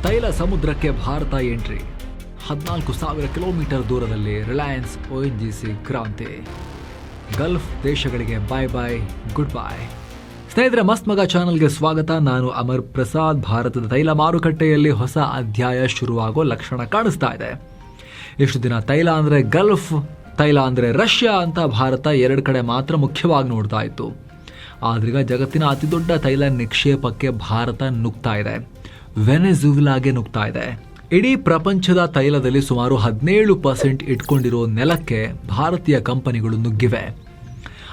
ತೈಲ ಸಮುದ್ರಕ್ಕೆ Bharat entry. 14,000 kilometre ದೂರದಲ್ಲಿ ರಿಲಯನ್ಸ್ ONGC ಕ್ರಾಂತಿ. ಗಲ್ಫ್ ದೇಶಗಳಿಗೆ ಬಾಯ್ ಬಾಯ್, ಗುಡ್ ಬಾಯ್. ಸ್ನೇಹಿತರೆ, ಮಸ್ತ್ ಮಗ ಚಾನಲ್ಗೆ ಸ್ವಾಗತ. ನಾನು ಅಮರ್ ಪ್ರಸಾದ್. ಭಾರತದ ತೈಲ ಮಾರುಕಟ್ಟೆಯಲ್ಲಿ ಹೊಸ ಅಧ್ಯಾಯ ಶುರುವಾಗೋ ಲಕ್ಷಣ ಕಾಣಿಸ್ತಾ ಇದೆ. ಇಷ್ಟು ದಿನ ತೈಲ ಅಂದರೆ ಗಲ್ಫ್, ತೈಲ ಅಂದರೆ ರಷ್ಯಾ ಅಂತ ಭಾರತ ಎರಡು ಕಡೆ ಮಾತ್ರ ಮುಖ್ಯವಾಗಿ ನೋಡ್ತಾ ಇತ್ತು. ಆದ್ರೀಗ ಜಗತ್ತಿನ ಅತಿ ದೊಡ್ಡ ತೈಲ ನಿಕ್ಷೇಪಕ್ಕೆ ಭಾರತ ನುಗ್ತಾ ಇದೆ. ವೆನೆಜುವೆಲಾಗೆ ನುಗ್ತಾ ಇದೆ. ಇಡೀ ಪ್ರಪಂಚದ ತೈಲದಲ್ಲಿ ಸುಮಾರು 17% ಇಟ್ಕೊಂಡಿರೋ ನೆಲಕ್ಕೆ ಭಾರತೀಯ ಕಂಪನಿಗಳು ನುಗ್ಗಿವೆ.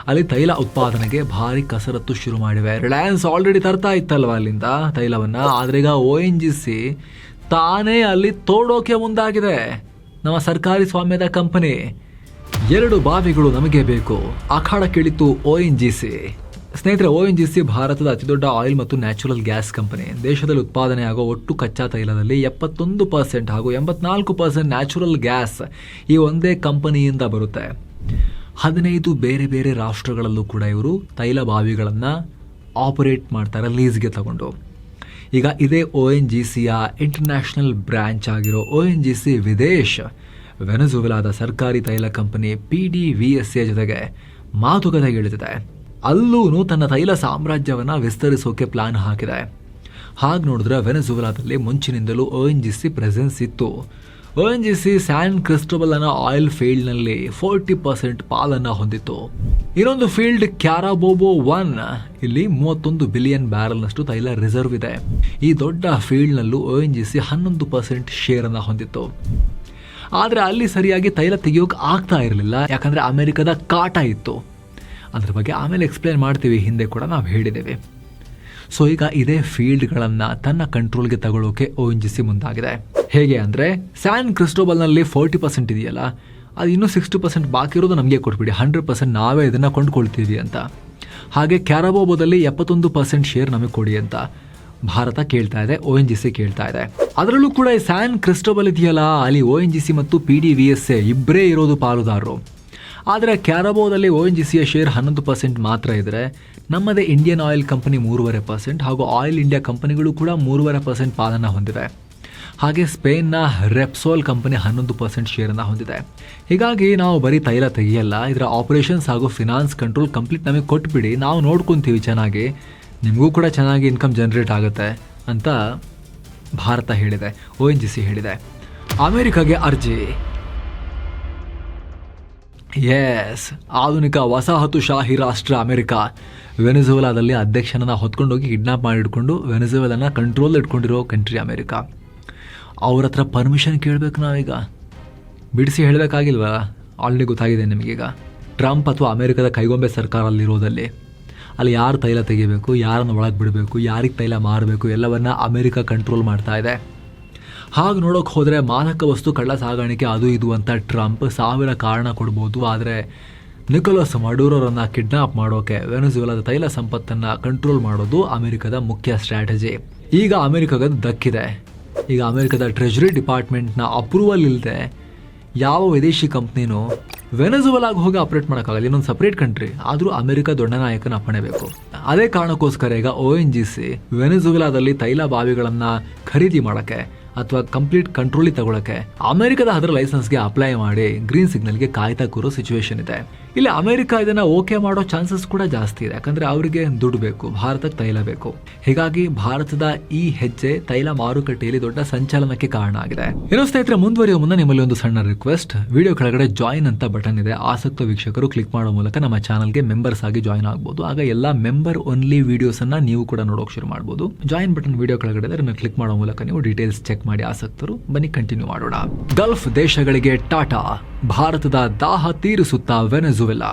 ಅಲ್ಲಿ ತೈಲ ಉತ್ಪಾದನೆಗೆ ಭಾರಿ ಕಸರತ್ತು ಶುರು ಮಾಡಿವೆ. ರಿಲಯನ್ಸ್ ಆಲ್ರೆಡಿ ತರ್ತಾ ಇತ್ತಲ್ವ ಅಲ್ಲಿಂದ ತೈಲವನ್ನ, ಆದ್ರೆ ಈಗ ONGC ತಾನೇ ಅಲ್ಲಿ ತೋಡೋಕೆ ಮುಂದಾಗಿದೆ. ನಮ್ಮ ಸರ್ಕಾರಿ ಸ್ವಾಮ್ಯದ ಕಂಪನಿ. 2 ಬಾವಿಗಳು ನಮಗೆ ಬೇಕು, ಅಖಾಡಕ್ಕಿಳಿತು ONGC. ಸ್ನೇಹಿತರೆ, ONGC ಭಾರತದ ಅತಿದೊಡ್ಡ ಆಯಿಲ್ ಮತ್ತು ನ್ಯಾಚುರಲ್ ಗ್ಯಾಸ್ ಕಂಪನಿ. ದೇಶದಲ್ಲಿ ಉತ್ಪಾದನೆ ಆಗೋ ಒಟ್ಟು ಕಚ್ಚಾ ತೈಲದಲ್ಲಿ 71% ಹಾಗೂ 84% ನ್ಯಾಚುರಲ್ ಗ್ಯಾಸ್ ಈ ಒಂದೇ ಕಂಪನಿಯಿಂದ ಬರುತ್ತೆ. 15 ಬೇರೆ ಬೇರೆ ರಾಷ್ಟ್ರಗಳಲ್ಲೂ ಕೂಡ ಇವರು ತೈಲ ಬಾವಿಗಳನ್ನು ಆಪರೇಟ್ ಮಾಡ್ತಾರೆ ಲೀಸ್ಗೆ ತಗೊಂಡು. ಈಗ ಇದೇ ONGCಯ ಇಂಟರ್ನ್ಯಾಷನಲ್ ಬ್ರಾಂಚ್ ಆಗಿರೋ ONGC ವಿದೇಶ್ ವೆನೆಜುವೆಲಾದ ಸರ್ಕಾರಿ ತೈಲ ಕಂಪನಿ PDVSA ಜೊತೆಗೆ ಮಾತುಕತೆಗೆ ಇಳಿದಿದೆ. ಅಲ್ಲೂ ತನ್ನ ತೈಲ ಸಾಮ್ರಾಜ್ಯವನ್ನು ವಿಸ್ತರಿಸೋಕೆ ಪ್ಲಾನ್ ಹಾಕಿದೆ. ಹಾಗೆ ನೋಡಿದ್ರೆ ವೆನೆಜುವೆಲಾದಲ್ಲಿ ಮುಂಚಿನಿಂದಲೂ ONGC ಪ್ರೆಸೆನ್ಸ್ ಇತ್ತು. ONGC ಸ್ಯಾನ್ ಕ್ರಿಸ್ಟೋಬಲ್ ಅನ್ನೋ ಆಯಿಲ್ ಫೀಲ್ಡ್ನಲ್ಲಿ 40% ಪಾಲನ್ನು ಹೊಂದಿತ್ತು. ಇನ್ನೊಂದು ಫೀಲ್ಡ್ ಕ್ಯಾರಾಬೋಬೋ 1, ಇಲ್ಲಿ 31 ಬಿಲಿಯನ್ ಬ್ಯಾರಲ್ನಷ್ಟು ತೈಲ ರಿಸರ್ವ್ ಇದೆ. ಈ ದೊಡ್ಡ ಫೀಲ್ಡ್ನಲ್ಲೂ ONGC 11% ಶೇರನ್ನು ಹೊಂದಿತ್ತು. ಆದರೆ ಅಲ್ಲಿ ಸರಿಯಾಗಿ ತೈಲ ತೆಗೆಯೋಕೆ ಆಗ್ತಾ ಇರಲಿಲ್ಲ, ಯಾಕಂದರೆ ಅಮೆರಿಕದ ಕಾಟ ಇತ್ತು. ಅದ್ರ ಬಗ್ಗೆ ಆಮೇಲೆ ಎಕ್ಸ್ಪ್ಲೇನ್ ಮಾಡ್ತೀವಿ, ಹಿಂದೆ ಕೂಡ ನಾವು ಹೇಳಿದ್ದೇವೆ. ಸೊ ಈಗ ಇದೇ ಫೀಲ್ಡ್ಗಳನ್ನು ತನ್ನ ಕಂಟ್ರೋಲ್ಗೆ ತಗೊಳ್ಳೋಕೆ ONGC ಮುಂದಾಗಿದೆ. ಹೇಗೆ ಅಂದರೆ, ಸ್ಯಾನ್ ಕ್ರಿಸ್ಟೋಬಲ್ನಲ್ಲಿ 40% ಇದೆಯಲ್ಲ, ಅದು ಇನ್ನೂ 60% ಬಾಕಿ ಇರೋದು ನಮಗೆ ಕೊಟ್ಬಿಡಿ, 100% ನಾವೇ ಇದನ್ನು ಕೊಂಡ್ಕೊಳ್ತೀವಿ ಅಂತ. ಹಾಗೆ ಕ್ಯಾರಾಬೋಬೋದಲ್ಲಿ 71% ಶೇರ್ ನಮಗೆ ಕೊಡಿ ಅಂತ ಭಾರತ ಕೇಳ್ತಾ ಇದೆ, ONGC ಕೇಳ್ತಾ ಇದೆ. ಅದರಲ್ಲೂ ಕೂಡ ಈ ಸ್ಯಾನ್ ಕ್ರಿಸ್ಟೋಬಲ್ ಇದೆಯಲ್ಲ, ಅಲ್ಲಿ ONGC ಮತ್ತು PDVSA ಇಬ್ಬರೇ ಇರೋದು ಪಾಲುದಾರರು. ಆದರೆ ಕ್ಯಾರಾಬೋದಲ್ಲಿ ONGCಯ ಶೇರ್ 11% ಮಾತ್ರ ಇದ್ದರೆ, ನಮ್ಮದೇ ಇಂಡಿಯನ್ ಆಯಿಲ್ ಕಂಪನಿ 3.5% ಹಾಗೂ ಆಯಿಲ್ ಇಂಡಿಯಾ ಕಂಪನಿಗಳು ಕೂಡ 3.5% ಪಾಲನ್ನು ಹೊಂದಿವೆ. ಹಾಗೆ ಸ್ಪೇನ್ನ ರೆಪ್ಸೋಲ್ ಕಂಪನಿ 11% ಶೇರನ್ನು ಹೊಂದಿದೆ. ಹೀಗಾಗಿ ನಾವು ಬರೀ ತೈಲ ತೆಗೆಯಲ್ಲ, ಇದರ ಆಪರೇಷನ್ಸ್ ಹಾಗೂ ಫಿನಾನ್ಸ್ ಕಂಟ್ರೋಲ್ ಕಂಪ್ಲೀಟ್ ನಮಗೆ ಕೊಟ್ಬಿಡಿ, ನಾವು ನೋಡ್ಕೊತೀವಿ ಚೆನ್ನಾಗಿ, ನಿಮಗೂ ಕೂಡ ಚೆನ್ನಾಗಿ ಇನ್ಕಮ್ ಜನರೇಟ್ ಆಗುತ್ತೆ ಅಂತ ಭಾರತ ಹೇಳಿದೆ, ONGC ಹೇಳಿದೆ. ಅಮೆರಿಕಾಗೆ ಅರ್ಜಿ. ಎಸ್, ಆಧುನಿಕ ವಸಾಹತುಶಾಹಿ ರಾಷ್ಟ್ರ ಅಮೆರಿಕ ವೆನೆಜುವೆಲಾದಲ್ಲಿ ಅಧ್ಯಕ್ಷನನ್ನು ಹೊತ್ಕೊಂಡೋಗಿ ಕಿಡ್ನಾಪ್ ಮಾಡಿಟ್ಕೊಂಡು ವೆನೆಜುವೆಲಾನ ಕಂಟ್ರೋಲ್ ಇಟ್ಕೊಂಡಿರೋ ಕಂಟ್ರಿ ಅಮೆರಿಕ. ಅವ್ರ ಹತ್ರ ಪರ್ಮಿಷನ್ ಕೇಳಬೇಕು ನಾವೀಗ, ಬಿಡಿಸಿ ಹೇಳಬೇಕಾಗಿಲ್ವಾ? ಆಲ್ರೆಡಿ ಗೊತ್ತಾಗಿದೆ ನಿಮಗೀಗ. ಟ್ರಂಪ್ ಅಥವಾ ಅಮೆರಿಕದ ಕೈಗೊಂಬೆ ಸರ್ಕಾರ ಅಲ್ಲಿರೋದಲ್ಲಿ ಅಲ್ಲಿ ಯಾರು ತೈಲ ತೆಗಿಬೇಕು, ಯಾರನ್ನು ಒಳಗೆ ಬಿಡಬೇಕು, ಯಾರಿಗೆ ತೈಲ ಮಾರಬೇಕು, ಎಲ್ಲವನ್ನ ಅಮೆರಿಕ ಕಂಟ್ರೋಲ್ ಮಾಡ್ತಾ ಇದೆ. ಹಾಗೆ ನೋಡೋಕೆ ಹೋದರೆ ಮಾದಕ ವಸ್ತು ಕಳ್ಳ ಸಾಗಾಣಿಕೆ ಅದು ಇದು ಅಂತ ಟ್ರಂಪ್ 1000 ಕಾರಣ ಕೊಡ್ಬೋದು. ಆದರೆ ನಿಕೋಲಸ್ ಮಡೂರೋರನ್ನು ಕಿಡ್ನಾಪ್ ಮಾಡೋಕೆ ವೆನೆಜುವೆಲಾದ ತೈಲ ಸಂಪತ್ತನ್ನು ಕಂಟ್ರೋಲ್ ಮಾಡೋದು ಅಮೆರಿಕದ ಮುಖ್ಯ ಸ್ಟ್ರಾಟಜಿ. ಈಗ ಅಮೆರಿಕದ ದಕ್ಕಿದೆ. ಈಗ ಅಮೆರಿಕದ ಟ್ರೆಜರಿ ಡಿಪಾರ್ಟ್ಮೆಂಟ್ನ ಅಪ್ರೂವಲ್ ಇಲ್ಲದೆ ಯಾವ ವಿದೇಶಿ ಕಂಪ್ನಿನೂ ವೆನೆಜುವೆಲಾಗೆ ಹೋಗಿ ಆಪರೇಟ್ ಮಾಡೋಕ್ಕಾಗಲ್ಲ. ಇನ್ನೊಂದು ಸಪ್ರೇಟ್ ಕಂಟ್ರಿ ಆದರೂ ಅಮೆರಿಕ ದೊಡ್ಡ ನಾಯಕನ ಅಪ್ಪಣೆ ಬೇಕು. ಅದೇ ಕಾರಣಕ್ಕೋಸ್ಕರ ಈಗ ONGC ವೆನೆಜುವೆಲಾದಲ್ಲಿ ತೈಲ ಬಾವಿಗಳನ್ನು ಖರೀದಿ ಮಾಡೋಕ್ಕೆ ಅಥವಾ ಕಂಪ್ಲೀಟ್ ಕಂಟ್ರೋಲಿಗೆ ತಗೊಳಕ್ಕೆ ಅಮೆರಿಕದ ಅದರ ಲೈಸೆನ್ಸ್ಗೆ ಅಪ್ಲೈ ಮಾಡಿ ಗ್ರೀನ್ ಸಿಗ್ನಲ್ಗೆ ಕಾಯ್ತಾ ಕೂರೋ ಸಿಚುವೇಶನ್ ಇದೆ. ಇಲ್ಲಿ ಅಮೆರಿಕ ಇದನ್ನ ಓಕೆ ಮಾಡೋ ಚಾನ್ಸಸ್ ಕೂಡ ಜಾಸ್ತಿ ಇದೆ, ಯಾಕಂದ್ರೆ ಅವರಿಗೆ ದುಡ್ಡು ಬೇಕು, ಭಾರತಕ್ಕೆ ತೈಲ ಬೇಕು. ಹೀಗಾಗಿ ಭಾರತದ ಈ ಹೆಜ್ಜೆ ತೈಲ ಮಾರುಕಟ್ಟೆಯಲ್ಲಿ ದೊಡ್ಡ ಸಂಚಲನಕ್ಕೆ ಕಾರಣ ಆಗಿದೆ. ಏನೋ ಸ್ನೇಹಿತರೆ, ಮುಂದುವರಿಯುವ ಮುನ್ನ ನಿಮ್ಮಲ್ಲಿ ಒಂದು ಸಣ್ಣ ರಿಕ್ವೆಸ್ಟ್. ವಿಡಿಯೋ ಕೆಳಗಡೆ ಜಾಯಿನ್ ಅಂತ ಬಟನ್ ಇದೆ, ಆಸಕ್ತ ವೀಕ್ಷಕರು ಕ್ಲಿಕ್ ಮಾಡೋ ಮೂಲಕ ನಮ್ಮ ಚಾನಲ್ಗೆ ಮೆಂಬರ್ಸ್ ಆಗಿ ಜಾಯಿನ್ ಆಗಬಹುದು. ಆಗ ಎಲ್ಲ ಮೆಂಬರ್ ಓನ್ಲಿ ವಿಡಿಯೋಸ್ ಅನ್ನ ನೀವು ಕೂಡ ನೋಡೋಕೆ ಶುರು ಮಾಡಬಹುದು. ಜಾಯಿನ್ ಬಟನ್ ವಿಡಿಯೋ ಕೆಳಗಡೆ ಅದನ್ನು ಕ್ಲಿಕ್ ಮಾಡೋ ಮೂಲಕ ನೀವು ಡೀಟೇಲ್ಸ್ ಚೆಕ್ ಮಾಡಿ ಆಸಕ್ತರು. ಬನ್ನಿ ಕಂಟಿನ್ಯೂ ಮಾಡೋಣ. ಗಲ್ಫ್ ದೇಶಗಳಿಗೆ ಟಾಟಾ, ಭಾರತದ ದಾಹ ತೀರಿಸುತ್ತಾ ವೆನೆಜುವೆಲಾ.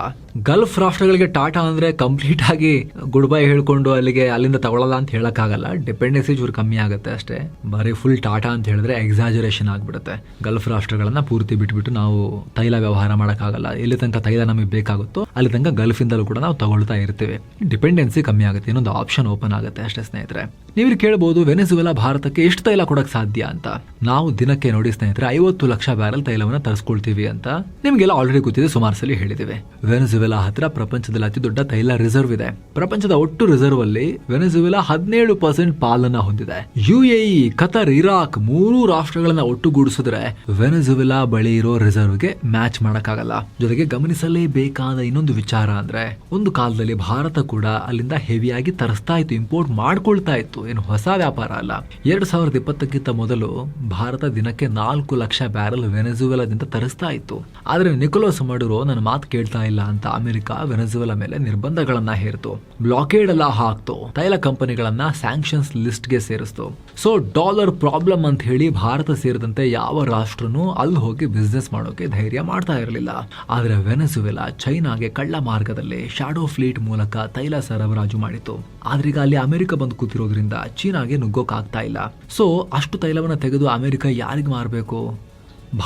ಗಲ್ಫ್ ರಾಷ್ಟ್ರಗಳಿಗೆ ಟಾಟಾ ಅಂದ್ರೆ ಕಂಪ್ಲೀಟ್ ಆಗಿ ಗುಡ್ ಬೈ ಹೇಳ್ಕೊಂಡು ಅಲ್ಲಿಂದ ತಗೊಳ್ಳಲ್ಲ ಅಂತ ಹೇಳಕ್ಕಾಗಲ್ಲ. ಡಿಪೆಂಡೆನ್ಸಿ ಚೂರು ಕಮ್ಮಿ ಆಗುತ್ತೆ ಅಷ್ಟೇ. ಬರೀ ಫುಲ್ ಟಾಟಾ ಅಂತ ಹೇಳಿದ್ರೆ ಎಕ್ಸಾಜರೇಷನ್ ಆಗ್ಬಿಡುತ್ತೆ. ಗಲ್ಫ್ ರಾಷ್ಟ್ರಗಳನ್ನ ಪೂರ್ತಿ ಬಿಟ್ಬಿಟ್ಟು ನಾವು ತೈಲ ವ್ಯವಹಾರ ಮಾಡೋಕ್ಕಾಗಲ್ಲ. ಎಲ್ಲಿ ತನಕ ತೈಲ ನಮಗೆ ಬೇಕಾಗುತ್ತೋ ಅಲ್ಲಿ ತನಕ ಗಲ್ಫ್ ಇಂದಲೂ ಕೂಡ ನಾವು ತಗೊಳ್ತಾ ಇರ್ತೀವಿ. ಡಿಪೆಂಡೆನ್ಸಿ ಕಮ್ಮಿ ಆಗುತ್ತೆ, ಇನ್ನೊಂದು ಆಪ್ಷನ್ ಓಪನ್ ಆಗುತ್ತೆ ಅಷ್ಟೇ ಸ್ನೇಹಿತರೆ. ನೀವು ಕೇಳಬಹುದು, ವೆನೆಜುವೆಲಾ ಭಾರತಕ್ಕೆ ಎಷ್ಟು ತೈಲ ಕೊಡಕ್ ಸಾಧ್ಯ ಅಂತ. ನಾವು ದಿನಕ್ಕೆ ನೋಡಿ ಸ್ನೇಹಿತರೆ 50 ಲಕ್ಷ ಬ್ಯಾರಲ್ ತೈಲವನ್ನು ತರಿಸ್ಕೊಳ್ತೀವಿ ಅಂತ ನಿಮ್ಗೆಲ್ಲ ಆಲ್ರೆಡಿ ಗೊತ್ತಿದೆ, ಸುಮಾರು ಸಲ ಹೇಳಿದ್ದೇವೆ. ವೆನೆಜುವೆಲಾ ವೆನೆಜುವೆಲಾ ಹತ್ರ ಪ್ರಪಂಚದಲ್ಲಿ ಅತಿ ದೊಡ್ಡ ತೈಲ ರಿಸರ್ವ್ ಇದೆ. ಪ್ರಪಂಚದ ಒಟ್ಟು ರಿಸರ್ವ್ ಅಲ್ಲಿ ವೆನೆಜುವೆಲಾ 17% ಪಾಲನ್ನ ಹೊಂದಿದೆ. UAE, ಕತರ್, ಇರಾಕ್ 3 ರಾಷ್ಟ್ರಗಳನ್ನ ಒಟ್ಟುಗೂಡಿಸಿದ್ರೆ ವೆನೆಜುವೆಲಾ ಬಳಿ ಇರೋ ರಿಸರ್ವ್ಗೆ ಮ್ಯಾಚ್ ಮಾಡಕ್ಕಾಗಲ್ಲ. ಜೊತೆಗೆ ಗಮನಿಸಲೇಬೇಕಾದ ಇನ್ನೊಂದು ವಿಚಾರ ಅಂದ್ರೆ, ಒಂದು ಕಾಲದಲ್ಲಿ ಭಾರತ ಕೂಡ ಅಲ್ಲಿಂದ ಹೆವಿಯಾಗಿ ತರಿಸ್ತಾ ಇತ್ತು, ಇಂಪೋರ್ಟ್ ಮಾಡ್ಕೊಳ್ತಾ ಇತ್ತು. ಏನು ಹೊಸ ವ್ಯಾಪಾರ ಅಲ್ಲ. 2020ಕ್ಕಿಂತ ಮೊದಲು ಭಾರತ ದಿನಕ್ಕೆ 4 ಲಕ್ಷ ಬ್ಯಾರಲ್ ವೆನೆಜುವೆಲಾದಿಂದ ತರಿಸ್ತಾ ಇತ್ತು. ಆದ್ರೆ ನಿಕೋಲಸ್ ಮಡುರೋ ನನ್ನ ಮಾತು ಕೇಳ್ತಾ ಇಲ್ಲ ಅಂತ ಅಮೆರಿಕ ವೆನೆಜುವೆಲಾ ಮೇಲೆ ನಿರ್ಬಂಧಗಳನ್ನ ಹೇರ್ತು, ಬ್ಲಾಕೇಡ್ ಎಲ್ಲ ಹಾಕ್ತು, ತೈಲ ಕಂಪನಿಗಳನ್ನ ಸ್ಯಾಂಕ್ಷನ್ಸ್ ಲಿಸ್ಟ್ ಗೆ ಸೇರಿಸ್ತು. ಸೊ ಡಾಲರ್ ಪ್ರಾಬ್ಲಮ್ ಅಂತ ಹೇಳಿ ಭಾರತ ಸೇರಿದಂತೆ ಯಾವ ರಾಷ್ಟ್ರನೂ ಅಲ್ಲಿ ಹೋಗಿ ಬಿಸ್ನೆಸ್ ಮಾಡೋಕೆ ಧೈರ್ಯ ಮಾಡ್ತಾ ಇರಲಿಲ್ಲ. ಆದ್ರೆ ವೆನೆಜುವೆಲಾ ಚೈನಾಗೆ ಕಳ್ಳ ಮಾರ್ಗದಲ್ಲಿ ಶಾಡೋ ಫ್ಲೀಟ್ ಮೂಲಕ ತೈಲ ಸರಬರಾಜು ಮಾಡಿತು. ಆದ್ರೀಗ ಅಲ್ಲಿ ಅಮೆರಿಕ ಬಂದು ಕೂತಿರೋದ್ರಿಂದ ಚೀನಾಗೆ ನುಗ್ಗೋಕ್ ಆಗ್ತಾ ಇಲ್ಲ. ಸೊ ಅಷ್ಟು ತೈಲವನ್ನ ತೆಗೆದು ಅಮೆರಿಕ ಯಾರಿಗೆ ಮಾರಬೇಕು?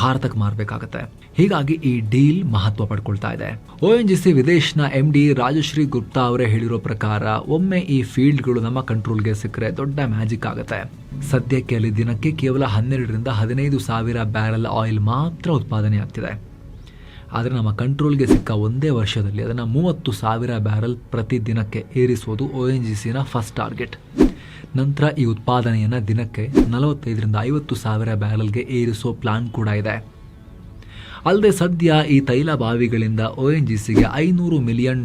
ಭಾರತಕ್ಕೆ ಮಾರಬೇಕಾಗತ್ತೆ. ಹೀಗಾಗಿ ಈ ಡೀಲ್ ಮಹತ್ವ ಪಡ್ಕೊಳ್ತಾ ಇದೆ. ONGC ವಿದೇಶನ MD ರಾಜಶ್ರೀ ಗುಪ್ತಾ ಅವರೇ ಹೇಳಿರೋ ಪ್ರಕಾರ, ಒಮ್ಮೆ ಈ ಫೀಲ್ಡ್ಗಳು ನಮ್ಮ ಕಂಟ್ರೋಲ್ಗೆ ಸಿಕ್ಕರೆ ದೊಡ್ಡ ಮ್ಯಾಜಿಕ್ ಆಗುತ್ತೆ. ಸದ್ಯಕ್ಕೆ ಅಲ್ಲಿ ದಿನಕ್ಕೆ ಕೇವಲ 12ರಿಂದ 15 ಸಾವಿರ ಬ್ಯಾರಲ್ ಆಯಿಲ್ ಮಾತ್ರ ಉತ್ಪಾದನೆ ಆಗ್ತಿದೆ. ಆದರೆ ನಮ್ಮ ಕಂಟ್ರೋಲ್ಗೆ ಸಿಕ್ಕ ಒಂದೇ ವರ್ಷದಲ್ಲಿ ಅದನ್ನು 30 ಸಾವಿರ ಬ್ಯಾರಲ್ ಪ್ರತಿ ದಿನಕ್ಕೆ ಏರಿಸುವುದು ONGCನ ಫಸ್ಟ್ ಟಾರ್ಗೆಟ್. ನಂತರ ಈ ಉತ್ಪಾದನೆಯನ್ನು ದಿನಕ್ಕೆ 45ರಿಂದ 50 ಸಾವಿರ ಬ್ಯಾರಲ್ಗೆ ಏರಿಸೋ ಪ್ಲಾನ್ ಕೂಡ ಇದೆ. ಅಲ್ಲದೆ ಸದ್ಯ ಈ ತೈಲ ಬಾವಿಗಳಿಂದ ONGCಗೆ $500 ಮಿಲಿಯನ್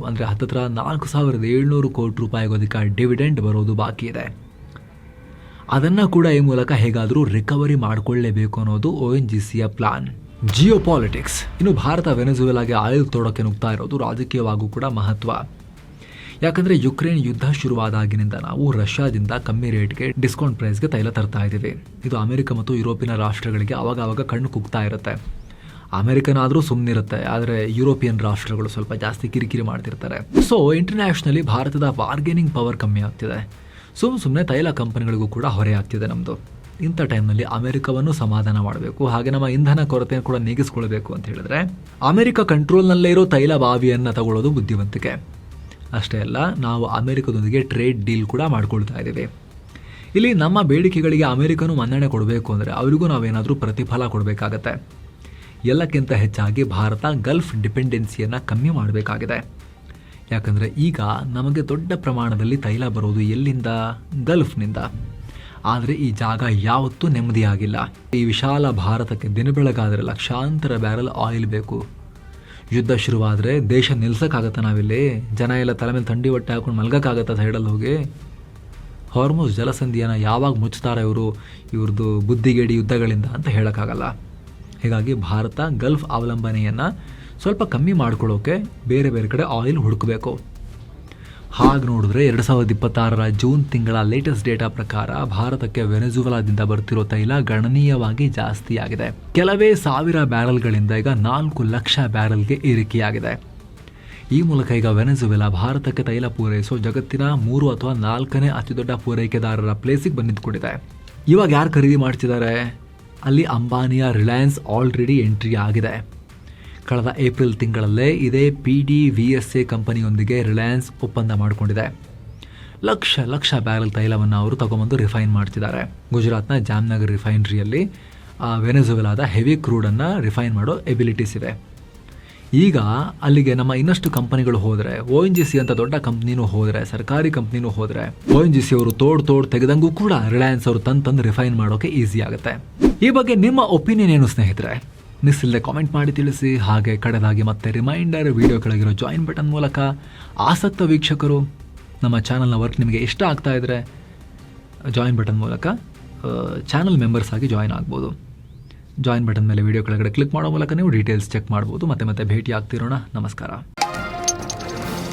ಅಂದರೆ ಹತ್ತಿರ 4700 ಕೋಟಿ ರೂಪಾಯಿಗೂ ಅಧಿಕ ಡಿವಿಡೆಂಡ್ ಬರೋದು ಬಾಕಿ ಇದೆ. ಅದನ್ನು ಕೂಡ ಈ ಮೂಲಕ ಹೇಗಾದರೂ ರಿಕವರಿ ಮಾಡಿಕೊಳ್ಳಲೇಬೇಕು ಅನ್ನೋದು ONGCಯ ಪ್ಲಾನ್. ಜಿಯೋಪಾಲಿಟಿಕ್ಸ್. ಇನ್ನು ಭಾರತ ವೆನೆಜುವೆಲಾಗೆ ಆಯಿಲ್ ತೋಡೋಕೆ ನುಗ್ತಾ ಇರೋದು ರಾಜಕೀಯವಾಗೂ ಕೂಡ ಮಹತ್ವ. ಯಾಕಂದರೆ ಯುಕ್ರೇನ್ ಯುದ್ಧ ಶುರುವಾದಾಗಿನಿಂದ ನಾವು ರಷ್ಯಾದಿಂದ ಕಮ್ಮಿ ರೇಟ್ಗೆ ಡಿಸ್ಕೌಂಟ್ ಪ್ರೈಸ್ಗೆ ತೈಲ ತರ್ತಾ ಇದ್ದೀವಿ. ಇದು ಅಮೆರಿಕ ಮತ್ತು ಯುರೋಪಿನ ರಾಷ್ಟ್ರಗಳಿಗೆ ಅವಾಗ ಕಣ್ಣು ಕುಗ್ತಾ ಇರುತ್ತೆ. ಅಮೆರಿಕನಾದರೂ ಸುಮ್ಮನಿರುತ್ತೆ, ಆದರೆ ಯುರೋಪಿಯನ್ ರಾಷ್ಟ್ರಗಳು ಸ್ವಲ್ಪ ಜಾಸ್ತಿ ಕಿರಿಕಿರಿ ಮಾಡ್ತಿರ್ತಾರೆ. ಸೊ ಇಂಟರ್ನ್ಯಾಷನಲಿ ಭಾರತದ ಬಾರ್ಗೇನಿಂಗ್ ಪವರ್ ಕಮ್ಮಿ ಆಗ್ತಿದೆ. ಸುಮ್ಮನೆ ತೈಲ ಕಂಪನಿಗಳಿಗೂ ಕೂಡ ಹೊರೆ ಆಗ್ತಿದೆ ನಮ್ಮದು. ಇಂಥ ಟೈಮ್ನಲ್ಲಿ ಅಮೆರಿಕವನ್ನು ಸಮಾಧಾನ ಮಾಡಬೇಕು, ಹಾಗೆ ನಮ್ಮ ಇಂಧನ ಕೊರತೆಯನ್ನು ಕೂಡ ನೀಗಿಸ್ಕೊಳ್ಬೇಕು ಅಂತ ಹೇಳಿದ್ರೆ ಅಮೆರಿಕ ಕಂಟ್ರೋಲ್ನಲ್ಲೇ ಇರೋ ತೈಲ ಬಾವಿಯನ್ನು ತಗೊಳ್ಳೋದು ಬುದ್ಧಿವಂತಿಕೆ. ಅಷ್ಟೇ ಅಲ್ಲ, ನಾವು ಅಮೆರಿಕದೊಂದಿಗೆ ಟ್ರೇಡ್ ಡೀಲ್ ಕೂಡ ಮಾಡ್ಕೊಳ್ತಾ ಇದ್ದೀವಿ. ಇಲ್ಲಿ ನಮ್ಮ ಬೇಡಿಕೆಗಳಿಗೆ ಅಮೆರಿಕನು ಮನ್ನಣೆ ಕೊಡಬೇಕು ಅಂದರೆ ಅವರಿಗೂ ನಾವೇನಾದರೂ ಪ್ರತಿಫಲ ಕೊಡಬೇಕಾಗತ್ತೆ. ಎಲ್ಲಕ್ಕಿಂತ ಹೆಚ್ಚಾಗಿ ಭಾರತ ಗಲ್ಫ್ ಡಿಪೆಂಡೆನ್ಸಿಯನ್ನು ಕಮ್ಮಿ ಮಾಡಬೇಕಾಗಿದೆ. ಯಾಕಂದರೆ ಈಗ ನಮಗೆ ದೊಡ್ಡ ಪ್ರಮಾಣದಲ್ಲಿ ತೈಲ ಬರೋದು ಎಲ್ಲಿಂದ? ಗಲ್ಫ್ನಿಂದ. ಆದರೆ ಈ ಜಾಗ ಯಾವತ್ತೂ ನೆಮ್ಮದಿಯಾಗಿಲ್ಲ. ಈ ವಿಶಾಲ ಭಾರತಕ್ಕೆ ದಿನಬೆಳಗಾದರೆ ಲಕ್ಷಾಂತರ ಬ್ಯಾರಲ್ ಆಯಿಲ್ ಬೇಕು. ಯುದ್ಧ ಶುರುವಾದರೆ ದೇಶ ನಿಲ್ಸೋಕ್ಕಾಗತ್ತಾ? ನಾವಿಲ್ಲಿ ಜನ ಎಲ್ಲ ತಲೆ ಮೇಲೆ ಥಂಡಿ ಹೊಟ್ಟೆ ಹಾಕೊಂಡು ಮಲ್ಗೋಕ್ಕಾಗತ್ತಾ ಸೈಡಲ್ಲಿ ಹೋಗಿ? ಹಾರ್ಮುಜ್ ಜಲಸಂಧಿಯನ್ನು ಯಾವಾಗ ಮುಚ್ತಾರೆ ಇವ್ರದ್ದು ಬುದ್ಧಿಗೇಡಿ ಯುದ್ಧಗಳಿಂದ ಅಂತ ಹೇಳೋಕ್ಕಾಗಲ್ಲ. ಹೀಗಾಗಿ ಭಾರತ ಗಲ್ಫ್ ಅವಲಂಬನೆಯನ್ನು ಸ್ವಲ್ಪ ಕಮ್ಮಿ ಮಾಡ್ಕೊಳ್ಳೋಕೆ ಬೇರೆ ಕಡೆ ಆಯಿಲ್ ಹುಡುಕಬೇಕು. ಹಾಗೆ ನೋಡಿದ್ರೆ 2026 ಜೂನ್ ತಿಂಗಳ ಲೇಟೆಸ್ಟ್ ಡೇಟಾ ಪ್ರಕಾರ ಭಾರತಕ್ಕೆ ವೆನೆಜುವೆಲಾದಿಂದ ಬರ್ತಿರೋ ತೈಲ ಗಣನೀಯವಾಗಿ ಜಾಸ್ತಿ ಆಗಿದೆ. ಕೆಲವೇ ಸಾವಿರ ಬ್ಯಾರಲ್ಗಳಿಂದ ಈಗ 4 ಲಕ್ಷ ಬ್ಯಾರಲ್ಗೆ ಏರಿಕೆಯಾಗಿದೆ. ಈ ಮೂಲಕ ಈಗ ವೆನೆಜುವೆಲಾ ಭಾರತಕ್ಕೆ ತೈಲ ಪೂರೈಸೋ ಜಗತ್ತಿನ 3 ಅಥವಾ 4ನೇ ಅತಿ ದೊಡ್ಡ ಪೂರೈಕೆದಾರರ ಪ್ಲೇಸಿಗೆ ಬಂದಿದ್ದುಕೊಂಡಿದೆ. ಇವಾಗ ಯಾರು ಖರೀದಿ ಮಾಡ್ತಿದ್ದಾರೆ? ಅಲ್ಲಿ ಅಂಬಾನಿಯ ರಿಲಯನ್ಸ್ ಆಲ್ರೆಡಿ ಎಂಟ್ರಿ ಆಗಿದೆ. ಕಳೆದ ಏಪ್ರಿಲ್ ತಿಂಗಳಲ್ಲೇ ಇದೇ PDVSA ಕಂಪನಿಯೊಂದಿಗೆ ರಿಲಯನ್ಸ್ ಒಪ್ಪಂದ ಮಾಡಿಕೊಂಡಿದೆ. ಲಕ್ಷ ಬ್ಯಾರಲ್ ತೈಲವನ್ನು ಅವರು ತಗೊಂಬಂದು ರಿಫೈನ್ ಮಾಡ್ತಿದ್ದಾರೆ. ಗುಜರಾತ್ನ ಜಾಮ್ನಗರ್ ರಿಫೈನರಿಯಲ್ಲಿ ವೆನೆಜುವೆಲಾದ ಹೆವಿ ಕ್ರೂಡನ್ನು ರಿಫೈನ್ ಮಾಡೋ ಎಬಿಲಿಟೀಸ್ ಇದೆ. ಈಗ ಅಲ್ಲಿಗೆ ನಮ್ಮ ಇನ್ನಷ್ಟು ಕಂಪನಿಗಳು ಹೋದರೆ, ONGC ಅಂತ ದೊಡ್ಡ ಕಂಪ್ನಿನೂ ಹೋದರೆ, ಸರ್ಕಾರಿ ಕಂಪ್ನಿನೂ ಹೋದರೆ, ONGC ಅವರು ತೋಡ್ ತೆಗೆದಂಗೂ ಕೂಡ ರಿಲಯನ್ಸ್ ಅವರು ತಂದು ರಿಫೈನ್ ಮಾಡೋಕೆ ಈಸಿ ಆಗುತ್ತೆ. ಈ ಬಗ್ಗೆ ನಿಮ್ಮ ಒಪಿನಿಯನ್ ಏನು ಸ್ನೇಹಿತರೆ? ಮಿಸ್ಸಿಲ್ಲದೆ ಕಾಮೆಂಟ್ ಮಾಡಿ ತಿಳಿಸಿ. ಹಾಗೆ ಕಡೆದಾಗಿ ಮತ್ತೆ ರಿಮೈಂಡರ್, ವಿಡಿಯೋ ಕೆಳಗಿರೋ ಜಾಯಿನ್ ಬಟನ್ ಮೂಲಕ ಆಸಕ್ತ ವೀಕ್ಷಕರು ನಮ್ಮ ಚಾನಲ್ನ ವರ್ಕ್ ನಿಮಗೆ ಇಷ್ಟ ಆಗ್ತಾ ಇದ್ದರೆ ಜಾಯಿನ್ ಬಟನ್ ಮೂಲಕ ಚಾನಲ್ ಮೆಂಬರ್ಸ್ ಆಗಿ ಜಾಯಿನ್ ಆಗ್ಬೋದು. ಜಾಯಿನ್ ಬಟನ್ ಮೇಲೆ ವಿಡಿಯೋ ಕೆಳಗಡೆ ಕ್ಲಿಕ್ ಮಾಡೋ ಮೂಲಕ ನೀವು ಡೀಟೇಲ್ಸ್ ಚೆಕ್ ಮಾಡ್ಬೋದು. ಮತ್ತೆ ಭೇಟಿ ಆಗ್ತಿರೋಣ. ನಮಸ್ಕಾರ.